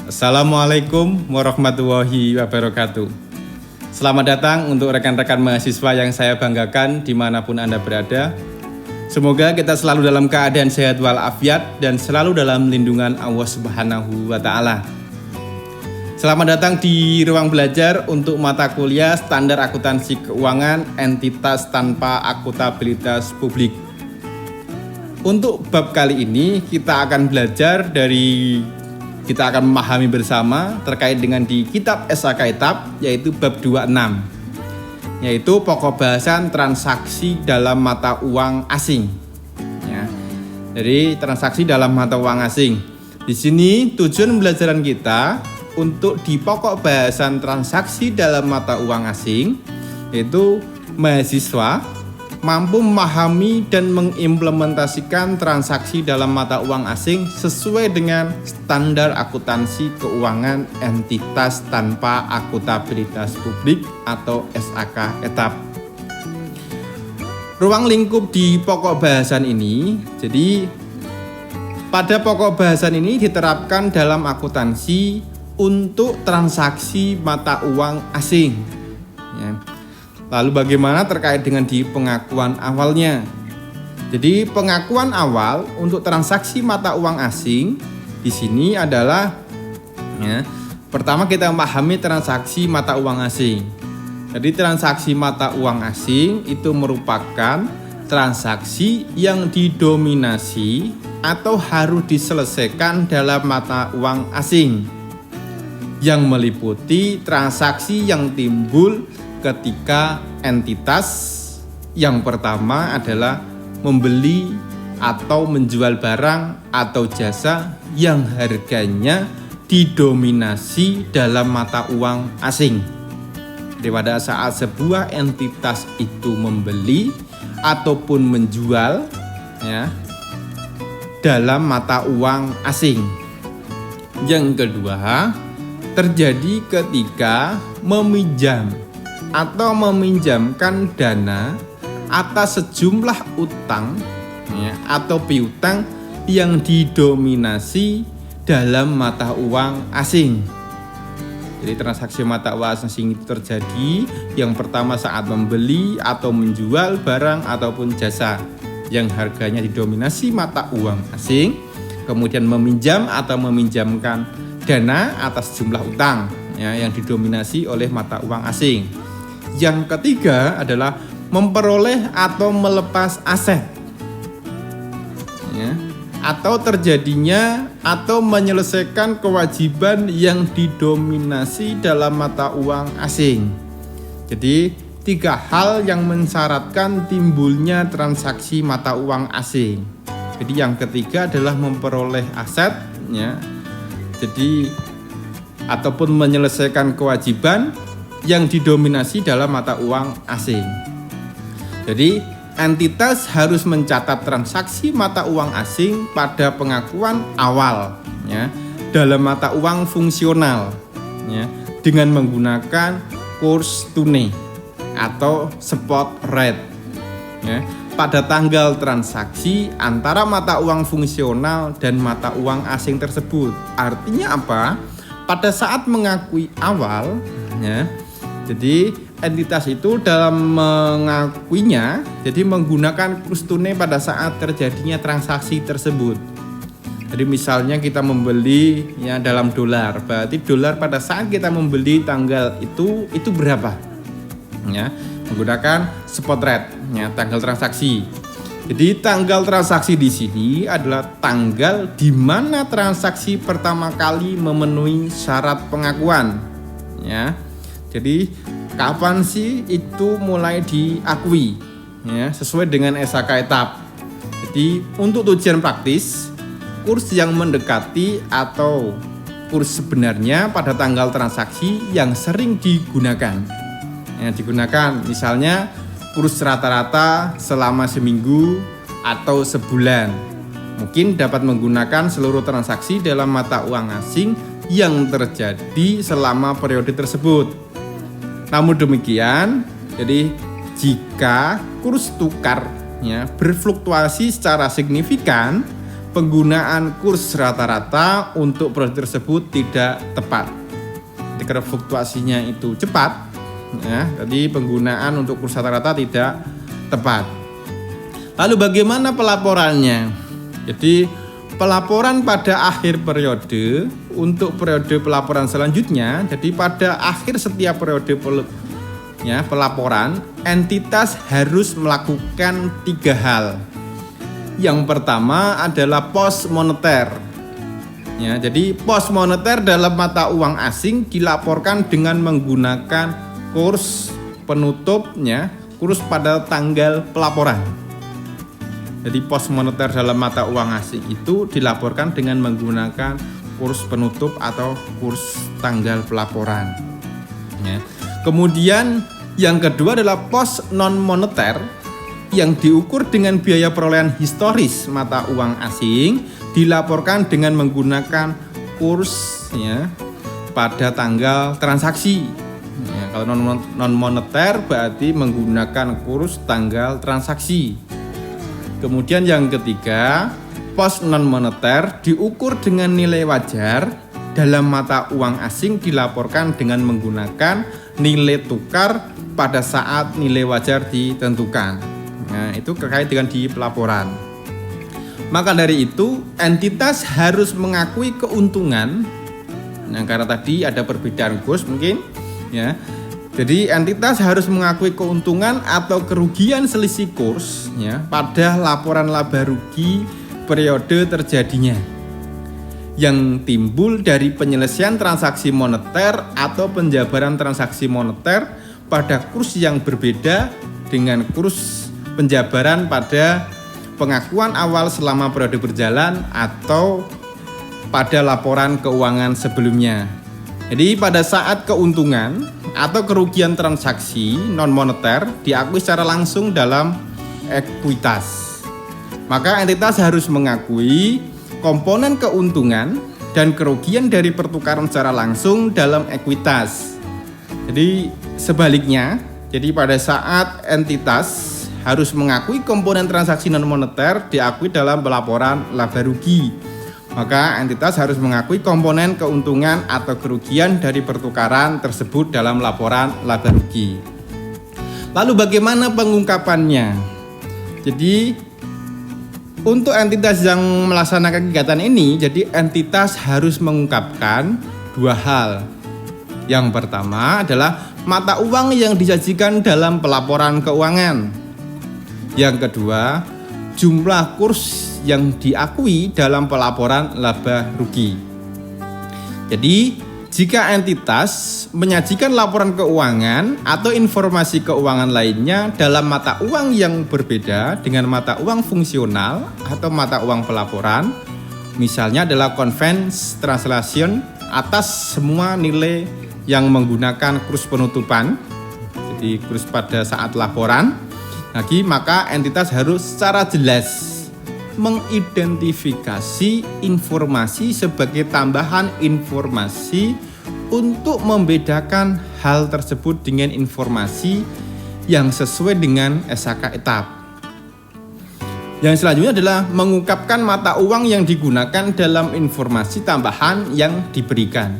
Assalamualaikum warahmatullahi wabarakatuh. Selamat datang untuk rekan-rekan mahasiswa yang saya banggakan dimanapun Anda berada. Semoga kita selalu dalam keadaan sehat walafiat dan selalu dalam lindungan Allah Subhanahu wa Ta'ala. Selamat datang di ruang belajar untuk mata kuliah Standar Akuntansi Keuangan Entitas Tanpa Akuntabilitas Publik. Untuk bab kali ini kita akan memahami bersama terkait dengan di kitab SAK Etap, yaitu bab 26, yaitu pokok bahasan transaksi dalam mata uang asing. Ya. Jadi transaksi dalam mata uang asing. Di sini tujuan pembelajaran kita untuk di pokok bahasan transaksi dalam mata uang asing, yaitu mahasiswa mampu memahami dan mengimplementasikan transaksi dalam mata uang asing sesuai dengan standar akuntansi keuangan entitas tanpa akuntabilitas publik atau SAK Etap. Ruang lingkup di pokok bahasan ini, jadi pada pokok bahasan ini diterapkan dalam akuntansi untuk transaksi mata uang asing. Ya. Lalu bagaimana terkait dengan di pengakuan awalnya? Jadi pengakuan awal untuk transaksi mata uang asing di sini adalah pertama kita memahami transaksi mata uang asing. Jadi transaksi mata uang asing itu merupakan transaksi yang didominasi atau harus diselesaikan dalam mata uang asing, yang meliputi transaksi yang timbul ketika entitas yang pertama adalah membeli atau menjual barang atau jasa yang harganya didominasi dalam mata uang asing. Jadi pada saat sebuah entitas itu membeli ataupun menjual dalam mata uang asing. Yang kedua, terjadi ketika meminjam atau meminjamkan dana atas sejumlah utang atau piutang yang didominasi dalam mata uang asing. Jadi transaksi mata uang asing itu terjadi yang pertama saat membeli atau menjual barang ataupun jasa yang harganya didominasi mata uang asing, kemudian meminjam atau meminjamkan dana atas jumlah utang yang didominasi oleh mata uang asing. Yang ketiga adalah memperoleh atau melepas aset, atau terjadinya atau menyelesaikan kewajiban yang didominasi dalam mata uang asing. Jadi 3 hal yang mensyaratkan timbulnya transaksi mata uang asing. Jadi yang ketiga adalah memperoleh aset, jadi ataupun menyelesaikan kewajiban yang didominasi dalam mata uang asing. Jadi entitas harus mencatat transaksi mata uang asing pada pengakuan awal dalam mata uang fungsional dengan menggunakan kurs tunai atau spot rate pada tanggal transaksi antara mata uang fungsional dan mata uang asing tersebut. Artinya apa? Pada saat mengakui awal, jadi entitas itu dalam mengakuinya, jadi menggunakan kurs tunai pada saat terjadinya transaksi tersebut. Jadi misalnya kita membeli dalam dolar, berarti dolar pada saat kita membeli tanggal itu berapa? Menggunakan spot rate, tanggal transaksi. Jadi tanggal transaksi di sini adalah tanggal di mana transaksi pertama kali memenuhi syarat pengakuan. Jadi kapan sih itu mulai diakui sesuai dengan SAK Etap. Jadi untuk tujuan praktis, kurs yang mendekati atau kurs sebenarnya pada tanggal transaksi yang sering digunakan. Misalnya kurs rata-rata selama seminggu atau sebulan. Mungkin dapat menggunakan seluruh transaksi dalam mata uang asing yang terjadi selama periode tersebut. Namun demikian, jadi jika kurs tukar berfluktuasi secara signifikan, penggunaan kurs rata-rata untuk periode tersebut tidak tepat. Ketika fluktuasinya itu cepat, ya, jadi penggunaan untuk kurs rata-rata tidak tepat. Lalu bagaimana pelaporannya? Jadi pelaporan pada akhir periode untuk periode pelaporan selanjutnya, jadi pada akhir setiap periode pelaporan, entitas harus melakukan 3 hal. Yang pertama adalah pos moneter. Ya, jadi pos moneter dalam mata uang asing dilaporkan dengan menggunakan kurs penutupnya, kurs pada tanggal pelaporan. Jadi pos moneter dalam mata uang asing itu dilaporkan dengan menggunakan kurs penutup atau kurs tanggal pelaporan. Ya. Kemudian yang kedua adalah pos non moneter yang diukur dengan biaya perolehan historis mata uang asing, dilaporkan dengan menggunakan kurs ya pada tanggal transaksi. Ya, kalau non moneter berarti menggunakan kurs tanggal transaksi. Kemudian yang ketiga, pos non moneter diukur dengan nilai wajar dalam mata uang asing, dilaporkan dengan menggunakan nilai tukar pada saat nilai wajar ditentukan. Nah, itu terkait dengan di pelaporan. Maka dari itu, entitas harus mengakui keuntungan. Nah, karena tadi ada perbedaan kurs mungkin, ya. Jadi entitas harus mengakui keuntungan atau kerugian selisih kurs ya pada laporan laba rugi periode terjadinya yang timbul dari penyelesaian transaksi moneter atau penjabaran transaksi moneter pada kurs yang berbeda dengan kurs penjabaran pada pengakuan awal selama periode berjalan atau pada laporan keuangan sebelumnya. Jadi pada saat keuntungan atau kerugian transaksi non moneter diakui secara langsung dalam ekuitas, maka entitas harus mengakui komponen keuntungan dan kerugian dari pertukaran secara langsung dalam ekuitas. Jadi sebaliknya, jadi pada saat entitas harus mengakui komponen transaksi non moneter diakui dalam pelaporan laba rugi, maka entitas harus mengakui komponen keuntungan atau kerugian dari pertukaran tersebut dalam laporan laba rugi. Lalu bagaimana pengungkapannya? Jadi untuk entitas yang melaksanakan kegiatan ini, jadi entitas harus mengungkapkan 2 hal. Yang pertama adalah mata uang yang disajikan dalam pelaporan keuangan. Yang kedua, jumlah kurs yang diakui dalam pelaporan laba rugi. Jadi, jika entitas menyajikan laporan keuangan atau informasi keuangan lainnya dalam mata uang yang berbeda dengan mata uang fungsional atau mata uang pelaporan, misalnya adalah convenience translation atas semua nilai yang menggunakan kurs penutupan, jadi kurs pada saat laporan, maka entitas harus secara jelas mengidentifikasi informasi sebagai tambahan informasi untuk membedakan hal tersebut dengan informasi yang sesuai dengan SHK etap. Yang selanjutnya adalah mengungkapkan mata uang yang digunakan dalam informasi tambahan yang diberikan.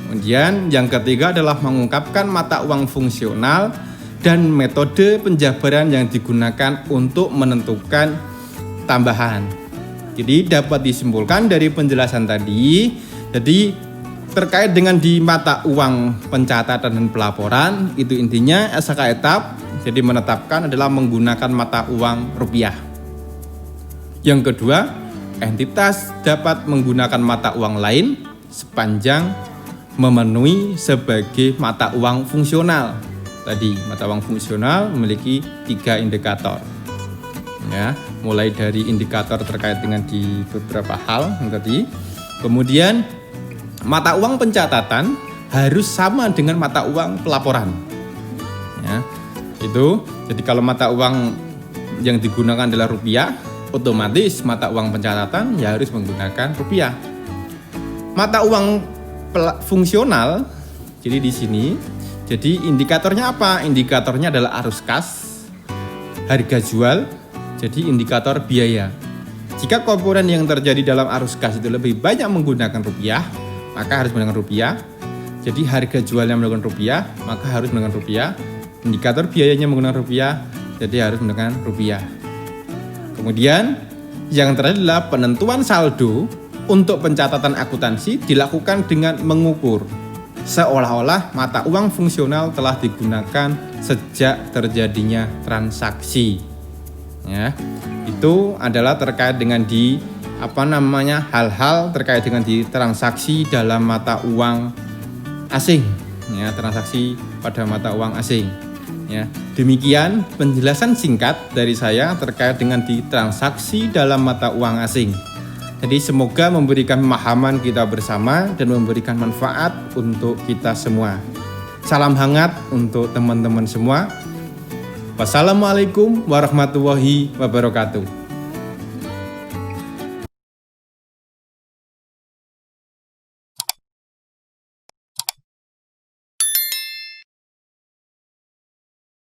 Kemudian yang ketiga adalah mengungkapkan mata uang fungsional dan metode penjabaran yang digunakan untuk menentukan tambahan. Jadi dapat disimpulkan dari penjelasan tadi, jadi terkait dengan di mata uang pencatatan dan pelaporan, itu intinya SHK etap jadi menetapkan adalah menggunakan mata uang rupiah. Yang kedua, entitas dapat menggunakan mata uang lain sepanjang memenuhi sebagai mata uang fungsional. Tadi mata uang fungsional memiliki 3 indikator. Ya, mulai dari indikator terkait dengan di beberapa hal yang tadi. Kemudian mata uang pencatatan harus sama dengan mata uang pelaporan. Ya, itu. Jadi kalau mata uang yang digunakan adalah rupiah, otomatis mata uang pencatatan ya harus menggunakan rupiah. Mata uang fungsional, jadi di sini, jadi indikatornya apa? Indikatornya adalah arus kas, harga jual, jadi indikator biaya. Jika komponen yang terjadi dalam arus kas itu lebih banyak menggunakan rupiah, maka harus menggunakan rupiah. Jadi harga jualnya menggunakan rupiah, maka harus menggunakan rupiah. Indikator biayanya menggunakan rupiah, jadi harus menggunakan rupiah. Kemudian yang terakhir adalah penentuan saldo untuk pencatatan akuntansi dilakukan dengan mengukur seolah-olah mata uang fungsional telah digunakan sejak terjadinya transaksi. Ya, itu adalah terkait dengan hal-hal terkait dengan transaksi dalam mata uang asing. Ya, transaksi pada mata uang asing. Ya, demikian penjelasan singkat dari saya terkait dengan transaksi dalam mata uang asing. Jadi semoga memberikan pemahaman kita bersama dan memberikan manfaat untuk kita semua. Salam hangat untuk teman-teman semua. Wassalamualaikum warahmatullahi wabarakatuh.